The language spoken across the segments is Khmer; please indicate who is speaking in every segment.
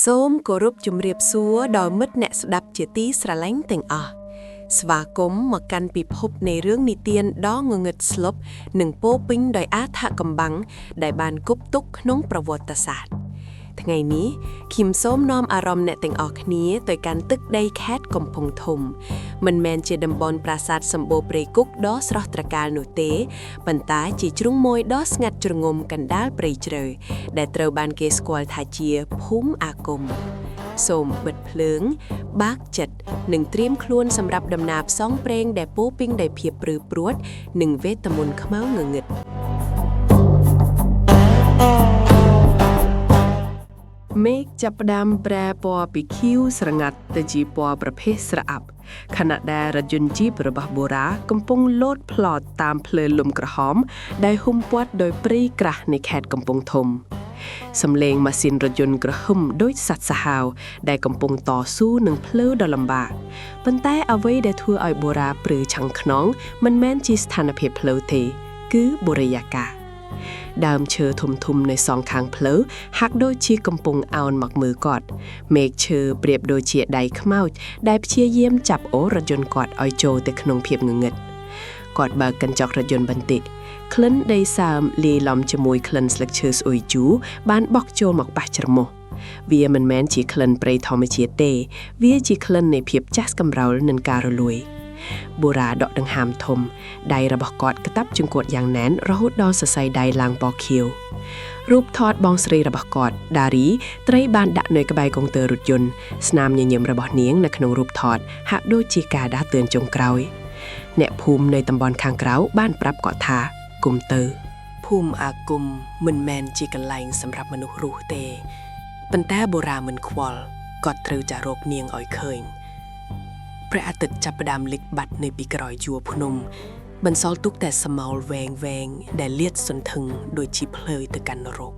Speaker 1: សូមគោរពជំរាបសួរដល់មិត្តអ្នកស្ដាប់ជាទីស្រឡាញ់ទាំងអស់ស្វាគមន៍មកកាន់ពិភពនៃរឿងនិទានដ៏ងងឹតស្លុបនិងពោរពេញដោយអត្ថកម្បាំងដែលបានគប់ទុកក្នុងប្រវត្តិសាស្ត្រថ្ងៃនេះឃឹមសូមនាំអារម្មណ៍អ្នកទាំងអស់គ្នាទៅកាន់ទឹកដីខេត្តកំពង់ធំមិនមែនជាតំបន់ប្រាសាទសម្បូរព្រៃគុកដ៏ស្រស់ត្រកាលនោះទេប៉ុន្តែជាជ្រុងមួយដ៏ស្ងាត់ជ្រងំកណ្ដាលព្រៃជ្រៅដែលត្រូវបានគេស្គាល់ថាជាភូមិអាគមសូមបិទភ្លើងបាក់ចិត្តនិងត្រៀមខ្លួនសម្រាប់ដំណើរផ្សងព្រេងដែលពោរពេញដោយភាពព្រឺព្រួតនិងវេទមន្តខ្មៅងងឹតមេឃចាប់ផ្ដើមប្រែពណ៌ពីខៀវស្រងាត់ទៅជាពណ៌ប្រផេះស្រអាប់ខណៈដែលរថយន្តជីបរបស់បូរ៉ាកំពុងលោតផ្លត់តាមភ្លើងលំក្រហមដែលហ៊ុំព័ទ្ធដោយព្រៃក្រាស់នៃខេត្តកំពង់ធំសំឡេងម៉ាស៊ីនរថយន្តក្រហមដូចសត្វសាហាវដែលកំពុងតស៊ូនឹងភ្លើដ៏លំបាកប៉ុន្តែអ្វីដែលធ្វើឲ្យបូរ៉ាព្រឺឆាំងខ្នងមិនមែនជាស្ថានភាពផ្លូវទេគឺបរិយាកាសដើមឈើធំៗនៅសងខាងផ្លូវហាក់ដូចជាកំពុងអោនមកមើលគាត់មេឃឈើប្រៀបដូចជាដៃខ្មោចដែលព្យាយាមចាប់អូររថយន្តគាត់ឲ្យចូលទៅក្នុងភាពងងឹតគាត់បើកកញ្ចក់រថយន្តបន្តិចក្លិនដីសើមលាយឡំជាមួយក្លិនស្លឹកឈើស្អុយជូរបានបក់ចូលមកប៉ះច្រមុះវាមិនមែនជាក្លិនព្រៃធម្មជាតិទេវាជាក្លិននៃភាពចាស់កម្រោលនិងការរលួយបូរ៉ាដកដង្ហើមធំដៃរបស់គាត់ក្តាប់ជង្គត់យ៉ាងណែនរហូតដល់សរសៃដៃឡើងពណ៌ខៀវរូបថតបងស្រីរបស់គាត់ដារីត្រីបានដាក់នៅក្បែរកុងទ័ររថយន្តស្នាមញញឹមរបស់នាងនៅក្នុងរូបថតហាក់ដូចជាការដាស់តឿនចុងក្រោយអ្នកភូមិនៅតំបន់ខាងក្រៅបានប្រាប់គាត់ថាគុំទៅភូមិអាគមមិនមែនជាកន្លែងសម្រាប់មនុស្សរស់ទេប៉ុន្តែបូរ៉ាមិនខ្វល់គាត់ត្រូវចារកនាងឲ្យឃើញព្រះអាទិត្យចាប់ផ្ដើមលិចបាត់នៅពីក្រោយជួរភ្នំបន្សល់ទុកតែស្មោលវែងដែលលាតសន្ធឹងដូចជាភ្លើយទៅកាន់នរក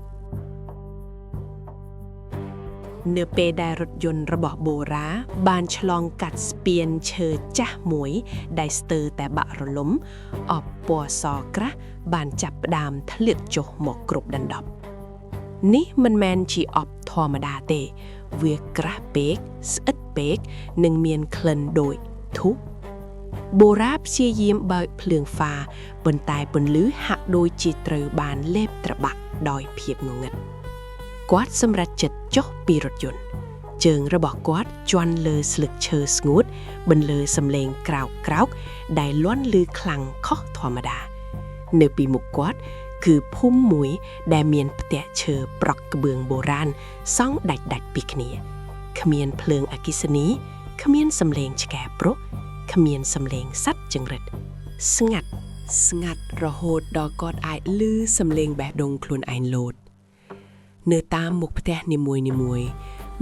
Speaker 1: នៅពេលដែលរថយន្តរបស់បូរ៉ាបានឆ្លងកាត់ស្ពានឈើចាស់មួយដែលស្ទើរតែបាក់រលំអបពណ៌សក្រាស់បានចាប់ផ្ដើមធ្លាក់ចុះមកគ្រប់ដណ្ដប់នេះមិនមែនជាអបធម្មតាទេវាក្រាស់ពេកស្អិតពេកនិងមានក្លិនដូចធូបបូរ៉ាព្យាយាមបើកភ្លើងហ្វាប៉ុន្តែពន្លឺហាក់ដូចជាត្រូវបានលេបត្របាក់ដោយភាពងងឹតគាត់សម្រេចចិត្តចុះពីរថយន្តជើងរបស់គាត់ជាន់លើស្លឹកឈើស្ងួតបន្លឺសំឡេងក្រោកដែលលាន់ឮខ្លាំងខុសធម្មតានៅពីមុខគាត់គឺភូមិមួយដែលមានផ្ទះឈើប្រក់ក្បឿងបុរាណសង់ដាច់ពីគ្នាគ្មានភ្លើងអគ្គិសនីគ្មានសំឡេងឆ្កែព្រោះគ្មានសំឡេងសត្វចង្រិតស្ងាត់រហូតដល់គាត់អាចឮសំឡេងបេះដូងខ្លួនឯងលោតនៅតាមមុខផ្ទះនីមួយ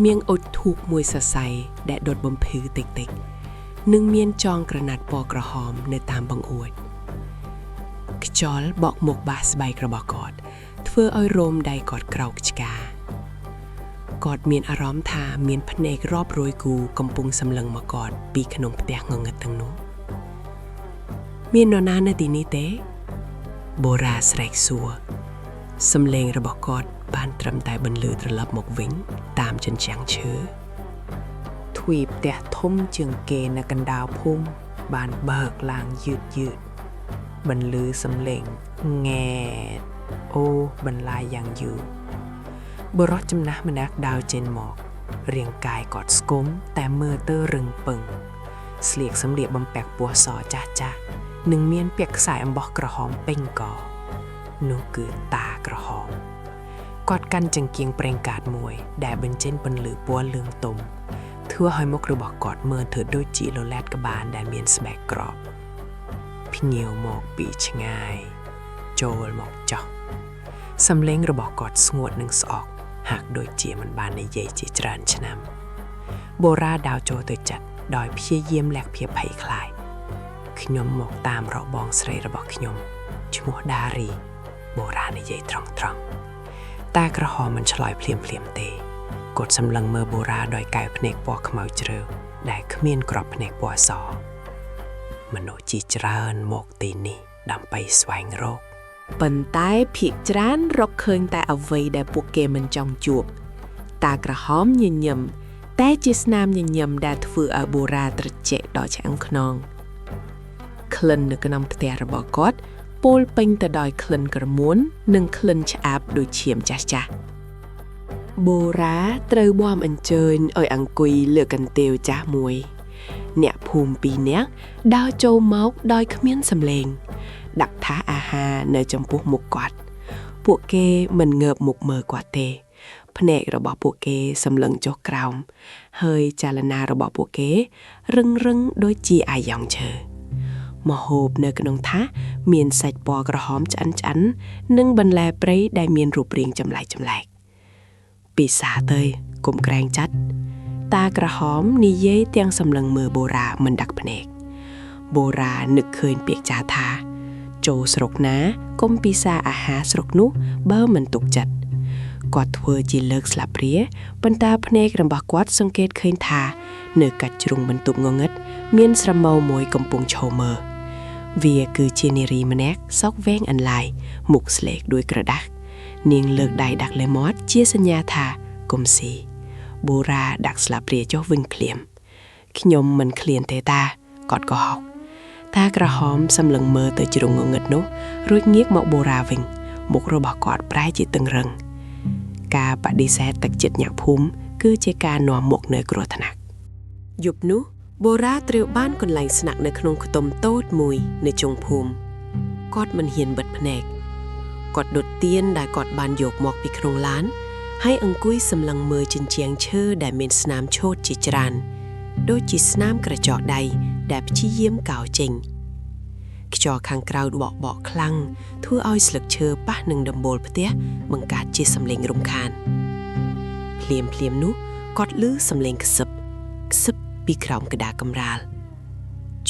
Speaker 1: មានអុជធូបមួយសរសៃដែលដុតបំភ្លឺតិចនិងមានចងក្រណាត់ពណ៌ក្រហមនៅតាមបង្អួចខ្យល់បក់មុខបាសស្បែករបស់គាត់ធ្វើឲ្យរោមដៃគាត់ក្រោកឆ្កាគាត់មានអារម្មណ៍ថាមានភ្នែករាប់រយគូកំពុងសម្លឹងមកគាត់ពីក្នុងផ្ទះងងឹតទាំងនោះមាននរណានៅទីនេះទេបូរ៉ាស្រែកសួរសំឡេងរបស់គាត់បានត្រឹមតែបន្លឺត្រឡប់មកវិញតាមជញ្ជាំងឈើទ្វីបផ្ទះធំជាងគេនៅកណ្ដាលភូមិបានបើកឡើងយឺតបន្លឺសំឡេងង៉ែអូបន្លាយយ៉ាងយូរបុរសចំណាស់ម្នាក់ដើរចេញមករាងកាយគាត់ស្គមតែមើលទៅរឹងពឹងស្លៀកសម្លៀកបំពាក់ពណ៌សចាស់និងមានពាក់ខ្សែអំបោះក្រហមពេញកនោះគឺតាក្រហមគាត់កាន់ចង្កៀងប្រេងកាតមួយដែលបញ្ចេញពន្លឺពណ៌លឿងទុំធ្វើឲ្យមុខរបស់គាត់មើលទៅដូចជាលលាតក្បាលដែលមានស្បែកក្រប់ភ្ញៀវមកពីឆ្ងាយចូលមកចោះសំឡេងរបស់គាត់ស្ងួតនិងស្អកហាក់ដូចជាមិនបាននិយាយជាច្រើនឆ្នាំបូរ៉ាដាវចូលទៅចាត់ដោយព្យាយាមលាក់ភាពភ័យខ្លាចខ្ញុំមកតាមរកបងស្រីរបស់ខ្ញុំឈ្មោះដារីបូរ៉ានិយាយត្រង់តាក្រហមមិនឆ្លើយភ្លាមទេគាត់សម្លឹងមើលបូរ៉ាដោយកែវភ្នែកពណ៌ខ្មៅជ្រៅដែលគ្មានក្របភ្នែកពណ៌សមនុស្សជាច្រើនមកទីនេះដើម្បីស្វែងរកប៉ុន្តែភាគច្រើនរកឃើញតែអ្វីដែលពួកគេមិនចង់ជួប តាក្រហមញញឹមតែជាស្នាមញញឹមដែលធ្វើឲ្យបូរ៉ាត្រជាក់ដល់ឆ្អឹងខ្នងក្លិននៅក្នុងផ្ទះរបស់គាត់ពោលពេញទៅដោយក្លិនក្រមួននិងក្លិនឆ្អាបដូចឈាមចាស់ៗបូរ៉ាត្រូវបមអញ្ជើញឲ្យអង្គុយលើកន្ទេវចាស់មួយអ្នកភូមិ2នាក់ដើរចូលមកដោយគ្មានសម្លេងដាក់ថាអាហារនៅចំពោះមុខគាត់ពួកគេមិនងើបមុខមើលគាត់ទេភ្នែករបស់ពួកគេសម្លឹងចុះក្រោមហើយចលនារបស់ពួកគេរឹងដូចជាអាយ៉ងឈើម្ហូបនៅក្នុងថាសមានសាច់ពណ៌ក្រហមឆ្អិននិងបន្លែព្រៃដែលមានរូបរាងចម្លែកពិសាទៅកុំក្រែងចាត់តាក្រហមនិយាយទាំងសម្លឹងមើលបូរ៉ាមិនដាក់ភ្នែកបូរ៉ានឹកឃើញពាក្យចាថាចូលស្រុកណាកុំពិសាអាហារស្រុកនោះបើមិនទុកចិត្តគាត់ធ្វើជាលើកស្លាបព្រាប៉ុន្តែភ្នែករបស់គាត់សង្កេតឃើញថានៅកាច់ជ្រុងបន្ទប់ងងឹតមានស្រមោលមួយកំពុងឈរមើលវាគឺជានារីម្នាក់សក់វែងអន្លាយមុខស្លេកដោយក្រដាស់នាងលើកដៃដាក់លើមាត់ជាសញ្ញាថាកុំស៊ីបូរ៉ាដាក់ស្លាបព្រាចុះវិញភ្លាមខ្ញុំមិនឃ្លានទេតាគាត់ក៏ហៅតាក្រហមសម្លឹងមើលទៅជ្រុងងងឹតនោះរួចងាកមកបូរ៉ាវិញមុខរបស់គាត់ប្រែជាតឹងរឹងការបដិសេធទឹកចិត្តអ្នកភូមិគឺជាការនាំមុខនៅគ្រោះថ្នាក់យប់នោះបូរ៉ាត្រូវបានកន្លែងស្នាក់នៅក្នុងខ្ទមតូចមួយនៅចុងភូមិគាត់មិនហ៊ានបិទភ្នែកគាត់ដុតទៀនដែលគាត់បានយកមកពីក្នុងឡានហើយអង្គុយសម្លឹងមើលជញ្ជាំងឈើដែលមានស្នាមឆូតជាច្រើនដូចជាស្នាមក្រចកដៃដែលព្យាយាមកោរចេញខ្យល់ខាងក្រៅបក់ខ្លាំងធ្វើឲ្យស្លឹកឈើប៉ះនឹងដំបូលផ្ទះបង្កើតជាសំឡេងរំខានភ្លាមនោះគាត់ឮសំឡេងខ្សឹបពីក្រោមក្តារកម្រាល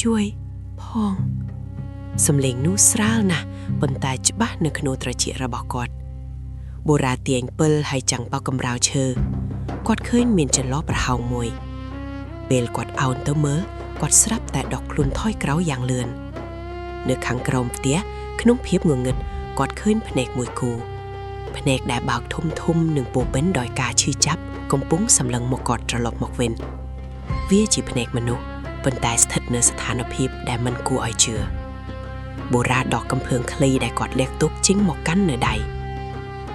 Speaker 1: ជួយផងសំឡេងនោះស្រាលណាស់ប៉ុន្តែច្បាស់នៅក្នុងត្រចៀករបស់គាត់បូរ៉ាទាញពិលហើយចាំងបោកកម្រាលឈើគាត់ឃើញមានចន្លោះប្រហោងមួយពេលគាត់អោនទៅមើលគាត់ស្រាប់តែដកខ្លួនថយក្រោយយ៉ាងលឿននៅខាងក្រោមផ្ទះក្នុងភាពងងឹតគាត់ឃើញភ្នែកមួយគូភ្នែកដែលបោកធំនិងពោពេញដោយការឈឺចាប់កំពុងសម្លឹងមកគាត់ត្រឡប់មកវិញវាជាភ្នែកមនុស្សប៉ុន្តែស្ថិតនៅស្ថានភាពដែលមិនគួរឲ្យជឿបូរ៉ាដកកំភ្លើងឃ្លីដែលគាត់លាក់ទុកចេញមកកាន់នៅដៃ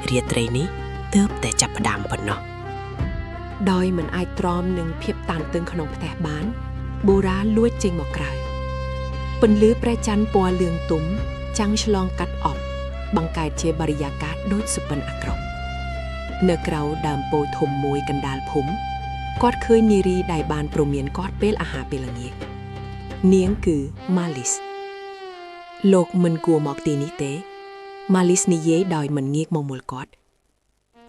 Speaker 1: រាត្រីនេះទើបតែចាប់ផ្ដើមប៉ុណ្ណោះដោយមិនអាចទ្រាំនឹងភាពតានតឹងក្នុងផ្ទះបានបូរ៉ាលួចចេញមកក្រៅពន្លឺព្រះច័ន្ទពណ៌លឿងទុំចាំងឆ្លងកាត់អបបង្កើតជាបរិយាកាសដូចសុបិនអាក្រក់នៅក្រៅដើមពោធិ៍ធំមួយកណ្ដាលភូមិគាត់ឃើញនារីដែលបានព្រមានគាត់ពេលអាហារពេលល្ងាចនាងគឺម៉ាលីសលោកមិនគួរមកទីនេះទេម៉ាលីសនិយាយដោយមិនងាកមកមើលគាត់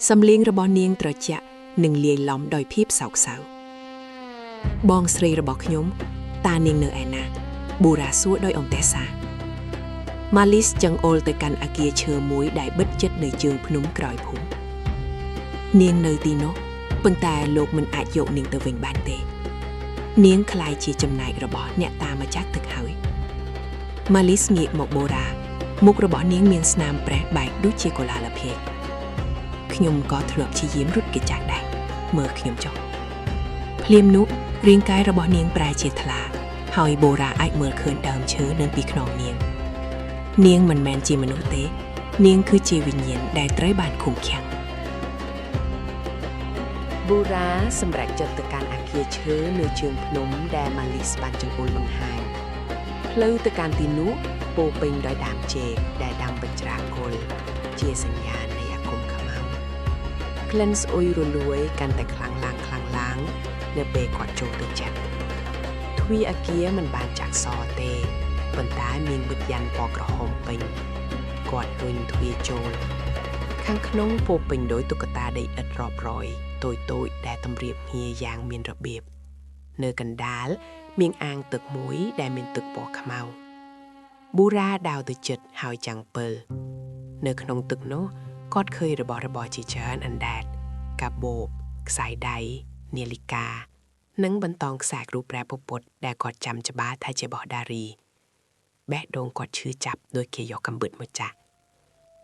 Speaker 1: សំឡេងរបស់នាងត្រជាក់និងលាយឡំដោយភាពសោកសៅបងស្រីរបស់ខ្ញុំតានាងនៅឯណាបូរ៉ាសួរដោយអន្តេសាម៉ាលីសចង្អុលទៅកាន់អគារឈើមួយដែលបិទជិតនៅជើងភ្នំក្រោយភូមិនាងនៅទីនោះប៉ុន្តែលោកមិនអាចយកនាងទៅវិញបានទេនាងក្លាយជាចំណែករបស់អ្នកតាម្ចាស់ទឹកហើយម៉ាលីសងាកមកបូរ៉ាមុខរបស់នាងមានស្នាមប្រេះបែកដូចជាកុលាលភាគខ្ញុំក៏ធ្លាប់ព្យាយាមរត់គេចាស់ដែរមើលខ្ញុំចុះភ្លាមនោះរាងកាយរបស់នាងប្រែជាថ្លាហើយបូរ៉ាអាចមើលឃើញដើមឈើនៅពីខ្នងនាងមិនមែនជាមនុស្សទេនាងគឺជាវិញ្ញាណដែលត្រូវបានឃុំឃាំងបូរ៉ាសម្រេចចិត្តទៅកាន់អគារឈើនៅជើងភ្នំដែលម៉ាលីសបានចង្អុលបង្ហាញផ្លូវទៅកាន់ទីនោះពោពេញដោយដើមចេកដែលដាំបញ្ច្រាគល់ជាសញ្ញានៃអាគមខ្មៅក្លិនស្អុយរលួយកាន់តែខ្លាំងឡើងនៅពេលគាត់ចូលទៅចិត្តទ្វារអគារមិនបានចាក់សទេប៉ុន្តែមានវិញ្ញាណពណ៌ក្រហមពេញគាត់រុញទ្វារចូលខាងក្នុងពោពេញដោយតុក្កតាដីឥដ្ឋរាប់រយតូចដែលតម្រៀបងារយ៉ាងមានរបៀបនៅកណ្ដាលមានអាងទឹកមួយដែលមានទឹកពណ៌ខ្មៅបូរ៉ាដាវទៅចិត្តហើយចាំងពិលនៅក្នុងទឹកនោះគាត់ឃើញរបស់របរជាច្រើនអណ្ដែតកាបូបខ្សែដៃនាឡិកានិងបន្តងខ្សែរូបព្រះពុទ្ធដែលគាត់ចាំច្បាស់ថាជារបស់ដារីបេះដូងគាត់ឈឺចាប់ដោយគេយកកាំបិតមកចាក់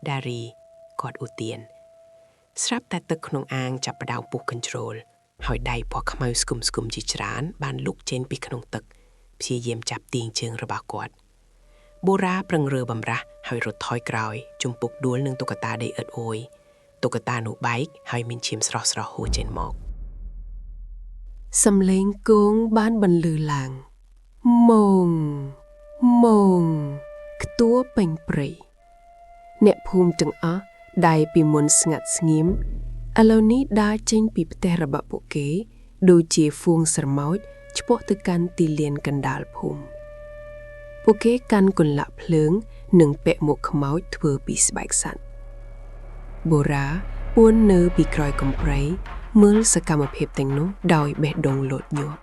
Speaker 1: ដារីគាត់ឧទាន ស្រាប់តែទឹកក្នុងអាងចាប់ផ្ដើមពុះកញ្ជ្រោលហើយដៃពណ៌ខ្មៅស្គមៗជាច្រើនបានលុកចេញពីក្នុងទឹកព្យាយាមចាប់ទាញជើងរបស់គាត់បូរ៉ាប្រឹងរើបំរាស់ហើយរត់ថយក្រោយជំពុកដួលនឹងតុក្កតាដីឥតអូយតុក្កតានោះបែកហើយមានឈាមស្រស់ៗហូរចេញមកសំឡេងគងបានបន្លឺឡើងម៉ងម៉ងខ្ទួពេញព្រៃអ្នកភូមិទាំងអស់ដែលពីមុនស្ងាត់ស្ងៀមឥឡូវនេះដើរចេញពីផ្ទះរបស់ពួកគេដូចជាហ្វូងស្រមោចឆ្ពោះទៅកាន់ទីលានកណ្ដាលភូមិពួកគេកាន់កន្លាក់ភ្លើងនិងពាក់មួកខ្មោចធ្វើពីស្បែកសត្វបូរ៉ាពួននៅពីក្រោយកំព្រៃមើលសកម្មភាពទាំងនោះដោយបេះដូងលោតញាប់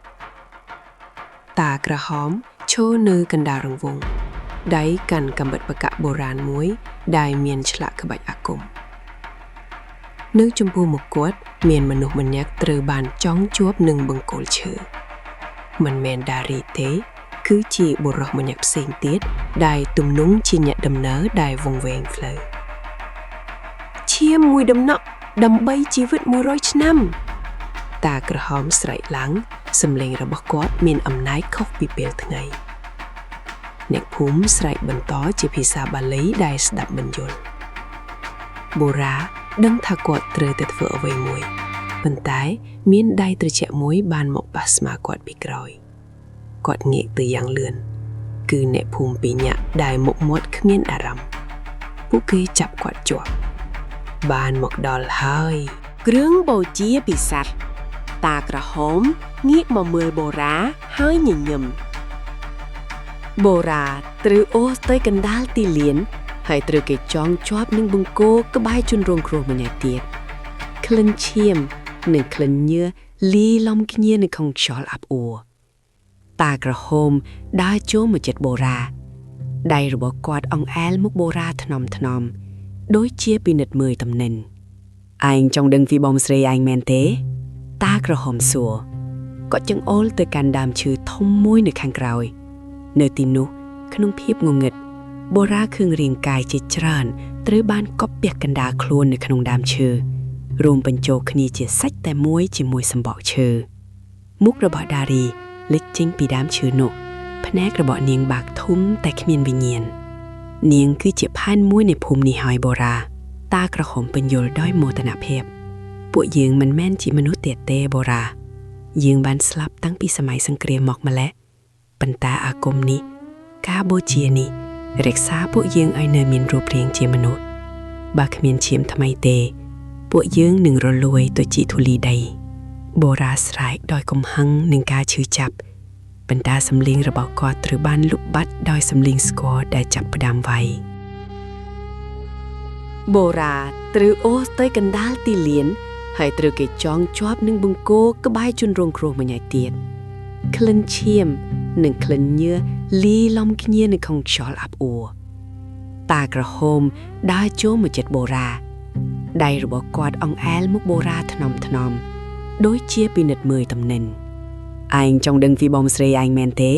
Speaker 1: តាក្រហមឈរនៅកណ្ដាលរង្វង់ដៃកាន់កាំបិតបកៈបុរាណមួយដែលមានឆ្លាក់ក្បាច់អាគមនៅចំពោះមុខគាត់មានមនុស្សម្នាក់ត្រូវបានចងជាប់នឹងបង្គោលឈើមិនមែនដារីទេគឺជាបុរសម្នាក់ផ្សេងទៀតដែលទំនងជាអ្នកដំណើរដែលវង្វេងផ្លូវឈាមមួយដំណក់ដើម្បីជីវិត100ឆ្នាំតាក្រហមស្រែកឡើងសំឡេងរបស់គាត់មានអំណាចខុសពីពេលថ្ងៃអ្នកភូមិស្រែកបន្តជាភាសាបាលីដែលស្ដាប់មិនយល់បូរ៉ាដឹងថាគាត់ត្រូវតែធ្វើអ្វីមួយប៉ុន្តែមានដៃត្រជាក់មួយបានមកប៉ះស្មាគាត់ពីក្រោយគាត់ងាកទៅយ៉ាងលឿនគឺអ្នកភូមិពីរនាក់ដែលមុខមាត់គ្មានអារម្មណ៍ពួកគេចាប់គាត់ជាប់បានមកដល់ហើយគ្រឿងបូជាពិសាទតាក្រហមងាកមកមើលបូរ៉ាហើយញញឹមបូរ៉ាត្រូវអូសទៅកណ្ដាលទីលានហើយត្រូវគេចងជាប់នឹងបង្គោលក្បែរជនរងគ្រោះម្នាក់ទៀតក្លិនឈាមនិងក្លិនញើសលីឡំគ្នានៅក្នុងខ្យល់អាប់អួរតាក្រហមដើរចូលមកជិតបូរ៉ាដៃរបស់គាត់អង្អែលមុខបូរ៉ាថ្នមៗដូចជាពិនិត្យមើលតំណែងឯងចង់ដឹងពីបងស្រីឯងមែនទេតាក្រហមសួរគាត់ចង្អុលទៅកាន់ដើមឈើធំមួយនៅខាងក្រោយនៅទីនោះក្នុងភាពងងឹតបូរ៉ាឃើញរាងកាយជាច្រើនត្រូវបានកប់ពាក់កណ្ដាលខ្លួននៅក្នុងដើមឈើរួមបញ្ចូលគ្នាជាសាច់តែមួយជាមួយសម្បកឈើមុខរបស់ដារីលេចចេញពីដើមឈើនោះភ្នែករបស់នាងបាក់ធំតែគ្មានវិញ្ញាណនាងគឺជាផែនមួយនៃភូមិនេះហើយបូរ៉ាតាក្រហមបញ្យល់ដោយមោទនភាពពួកយើងមិនមែនជាមនុស្សទៀតទេបូរ៉ាយើងបានស្លាប់តាំងពីសម័យសង្គ្រាមមកម្ល៉េះប៉ុន្តែអាគមនេះការបូជានេះរក្សាពួកយើងឲ្យនៅមានរូបរាងជាមនុស្សបើគ្មានឈាមថ្មីទេពួកយើងនឹងរលួយទៅជាធូលីដីបូរ៉ាស្រែកដោយកំហឹងនឹងការឈឺចាប់ប៉ុន្តែសំឡេងរបស់គាត់ត្រូវបានលុបបាត់ដោយសំឡេងស្គរដែលចាប់ផ្ដើមវាយបូរ៉ាត្រូវអូសទៅកណ្ដាលទីលានហើយត្រូវគេចងជាប់នឹងបង្គោលក្បែរជនរងគ្រោះម្នាក់ទៀតក្លិនឈាមនិងក្លិនញើសលីឡំគ្នានៅក្នុងខ្យល់អាប់អួរតាក្រហមដើរចូលមកជិតបូរ៉ាដៃរបស់គាត់អង្អែលមុខបូរ៉ាថ្នមៗដូចជាពិនិត្យមើលតំណែងឯងចង់ដឹងពីបងស្រីឯងមែនទេ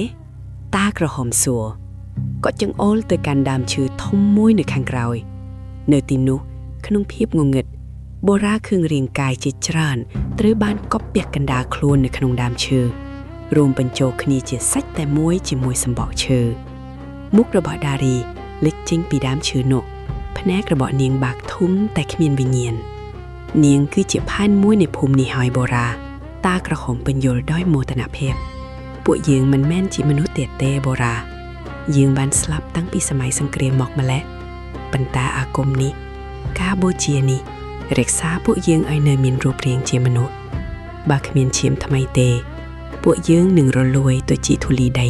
Speaker 1: តាក្រហមសួរគាត់ចង្អុលទៅកាន់ដើមឈើធំមួយនៅខាងក្រោយនៅទីនោះក្នុងភាពងងឹតបូរ៉ាឃើញរាងកាយជាច្រើនត្រូវបានកប់ពាក់កណ្ដាលខ្លួននៅក្នុងដើមឈើរួមបញ្ចូលគ្នាជាសាច់តែមួយជាមួយសម្បកឈើមុខរបស់ដារីលេចចេញពីដើមឈើនោះភ្នែករបស់នាងបាក់ធំតែគ្មានវិញ្ញាណនាងគឺជាផែនមួយនៃភូមិនេះហើយបូរ៉ាតាក្រហមបញ្យល់ដោយមោទនភាពពួកយើងមិនមែនជាមនុស្សទៀតទេបូរ៉ាយើងបានស្លាប់តាំងពីសម័យសង្គ្រាមមកម្ល៉េះប៉ុន្តែអាគមនេះការបូជានេះរក្សាពួកយើងឲ្យនៅមានរូបរាងជាមនុស្សបើគ្មានឈាមថ្មីទេពួកយើងនឹងរលួយទៅជាធូលីដី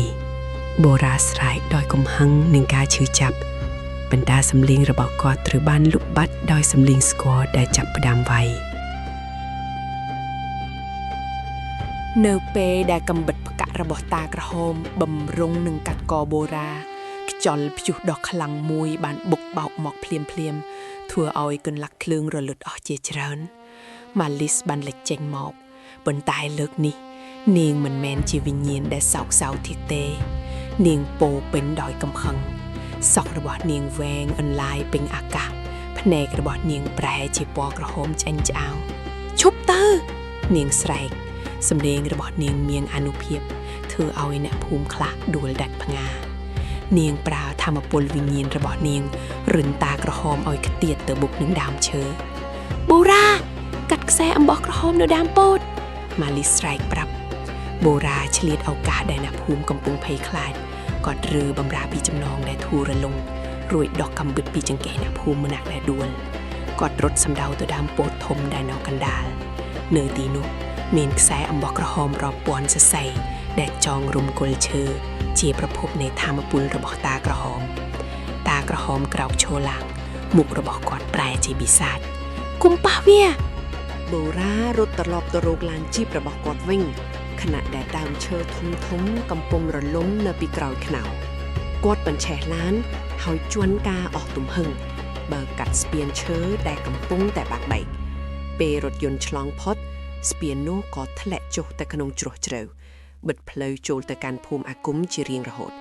Speaker 1: បូរ៉ាស្រែកដោយកំហឹងនឹងការឈឺចាប់ប៉ុន្តែសំឡេងរបស់គាត់ត្រូវបានលុបបាត់ដោយសំឡេងស្គរដែលចាប់ផ្ដើមវាយនៅពេលដែលកំបិតផ្ការបស់តាក្រហមបំរុងនឹងកាត់កបូរ៉ាខ្យល់ព្យុះដ៏ខ្លាំងមួយបានបុកបោកមកភ្លាមធ្វើឲ្យកន្លះភ្លើងរលត់អស់ជាច្រើនម៉ាលីសបានលេចចេញមកប៉ុន្តែលើកនេះនាងមិនមែនជាវិញ្ញាណដែលសោកសៅទៀតទេនាងពោពេញដោយកំហឹងសក់របស់នាងវែងអន្លាយពេញអាកាស ភ្នែករបស់នាងប្រែជាពណ៌ក្រហមចាញ់ឆ្អៅឈប់ទៅនាងស្រែកសម្លេងរបស់នាងមានអានុភាពធ្វើឲ្យអ្នកភូមិខ្លះដួលដាច់ផ្ងានាងប្រើធម្មពលវិញ្ញាណរបស់នាងរិនតាក្រហមឲ្យខ្ទាតទៅបុកនឹងដើមឈើបូរ៉ាកាត់ខ្សែអំបោះក្រហមនៅដើមពោតម៉ាលីស្រែកប្រាប់បូរ៉ាឆ្លៀតឱកាសដែលអ្នកភូមិកំពុងភ័យខ្លាចគាត់រើបំរាពីចំណងដែលធូររលុងរួចដកកំបិតពីចង្កេះអ្នកភូមិម្នាក់ដែលដួលគាត់រត់សម្ដៅទៅដើមពោតធំដែលនៅកណ្ដាលនៅទីនោះមានខ្សែអំបោះក្រហមរាប់ពាន់សរសៃដែលចងរុំគល់ឈើជាប្រភពនៃធម្មពលរបស់តាក្រហមតាក្រហមក្រោកឈរឡើងមុខរបស់គាត់ប្រែជាបិសាចគុំប៉ះវាបូរ៉ារត់ត្រឡប់ទៅរកឡានជីបរបស់គាត់វិញខណៈដែលដើមឈើធំកំពុងរលំនៅពីក្រោយខ្នៅគាត់បញ្ឆេះឡានហើយជន់ការអស់ទំហឹងបើកាត់ស្ពានឈើដែលកំពុងតែបាក់បែកពេលរថយន្តឆ្លងផុតស្ពាននោះក៏ធ្លាក់ចុះទៅក្នុងជ្រោះជ្រៅបិទផ្លូវចូលទៅកាន់ភូមិអាគមជារៀងរហូត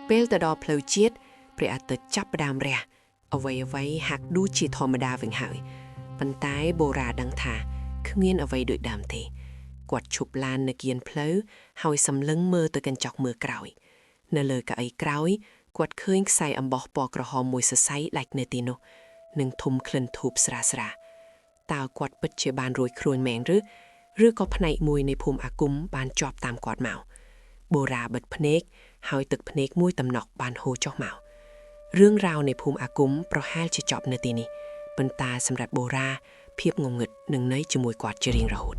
Speaker 1: ពេលទៅដល់ផ្លូវជាតិព្រះអាទិត្យចាប់ផ្ដើមរះអ្វីហាក់ដូចជាធម្មតាវិញហើយប៉ុន្តែបូរ៉ាដឹងថាគ្មានអ្វីដូចដើមទេគាត់ឈប់ឡាននៅគៀនផ្លូវហើយសម្លឹងមើលទៅកញ្ចក់មើលក្រោយនៅលើកៅអីក្រោយគាត់ឃើញខ្សែអំបោះពណ៌ក្រហមមួយសរសៃដាច់នៅទីនោះនិងធុំក្លិនធូបស្រាលតើគាត់ពិតជាបានរួចខ្លួនមែនឬក៏ផ្នែកមួយនៃភូមិអាគមបានជាប់តាមគាត់មកបូរ៉ាបិទភ្នែកហើយទឹកភ្នែកមួយតំណក់បានហូរចុះមករឿងរ៉ាវនៃភូមិអាគមប្រហែលជាចប់នៅទីនេះប៉ុន្តែសម្រាប់បូរ៉ាភាពងងឹតនឹងនៅជាមួយគាត់ជារៀងរហូត